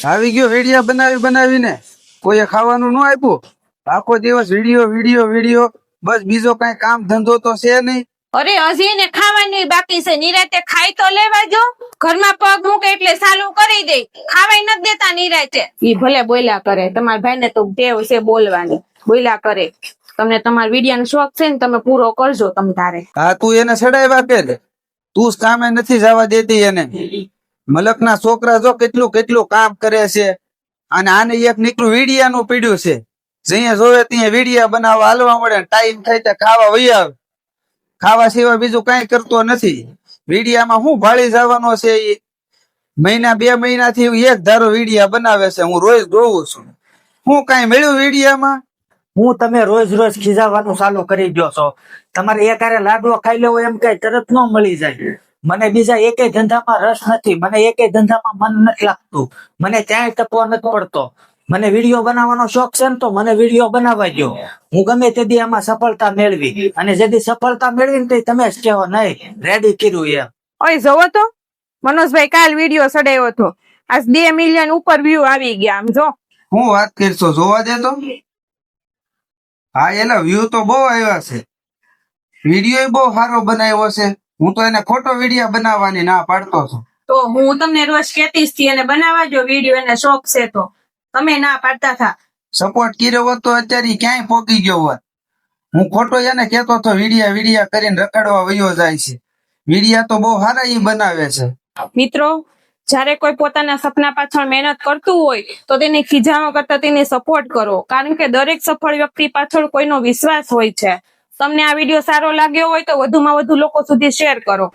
આવી ગયો વિડીયો બનાવીને કોઈએ ખાવાનું ન આપ્યું. આખો દિવસ વિડીયો વિડીયો વિડીયો, બસ બીજો કઈ કામ ધંધો તો છે નહીં. અરે હજી ને ખાવાની બાકી છે. નિરાતે ખાઈ તો લેવા જો. ઘરમાં પગ મૂકે એટલે ચાલુ કરી દે. ખાવાય નથી દેતા નિરાતે. ઈ ભલે બોલ્યા કરે, તમારા ભાઈને તો ટેવ છે બોલવાની. બોલ્યા કરે. તમને તમારા વિડિયાનો શોખ છે ને, તમે પૂરો કરજો તમ તારે. હા, તું એને સડાવ્યા કે તું જ કામે નથી જવા દેતી એને. મલકના છોકરા જો કેટલું કેટલું કામ કરે છે, અને આને એક નીકળું વિડિયાનું પીડ્યું છે. જ્યાં જોવે ત્યાં વિડિયા બનાવવા હાલવા મળે. ટાઈમ થાય ત્યાં ખાવા વહી આવે. ખાવા સિવાય બીજું કઈ કરતો નથી. વિડિયામાં શું ભાળી જવાનો છે? એ મહિના 2 મહિનાથી એક ધારો વિડિયા બનાવે છે. હું રોજ જોઉં છું. હું કઈ મળ્યું વિડિયામાં? હું તમે રોજ રોજ ખીજાવાનું ચાલુ કરી દો છો. તમારે એક હારે લાડવો ખાઈ લેવો એમ કઈ તરત ન મળી જાય. મને બીજા એકેય ધંધામાં રસ નથી. મને એકેય ધંધામાં મન નથી લાગતું. મને ક્યાંય ટપવો નથી પડતો. મને વિડીયો બનાવવાનો શોખ છે ને, તો મને વિડીયો બનાવવા દો. હું ગમે તે દી આમાં સફળતા મેળવી, અને જેથી સફળતા મેળવી ને તમે જ કહેવો નહીં રેડી કર્યું એમ. ઓય જોવો તો, મનોજભાઈ કાલ વિડીયો સડાયો હતો. આજ 2 મિલિયન ઉપર વ્યૂ આવી ગયા. આમ જો. હું વાત કરશો, જોવા દે તો. હા, એના વ્યૂ તો બહુ આવ્યા છે. વિડીયો બહુ સારો બનાવ્યો છે. હું તો એને ખોટો વિડીયો બનાવવાની ના પાડતો છું. તો હું તમને રોજ કહેતી જ હતી એને બનાવવા જો વિડીયો, એને શોખ છે તો. તમે ના પાડતા હતા. સપોર્ટ કર્યો હોત તો અત્યારે ક્યાંય પોકી ગયો હોત. હું ખોટો એને કહેતો હતો વિડીયા કરીને રખડવા વયો જાય છે. વિડીયા તો બહુ સારા ઈ બનાવે છે. મિત્રો, જ્યારે કોઈ પોતાના સપના પાછળ મહેનત કરતું હોય તો તેને ખીજાવા કરતા તેને સપોર્ટ કરો. કારણ કે દરેક સફળ વ્યક્તિ પાછળ કોઈનો વિશ્વાસ હોય છે. તમને આ વિડીયો સારો લાગ્યો હોય તો વધુમાં વધુ લોકો સુધી શેર કરો.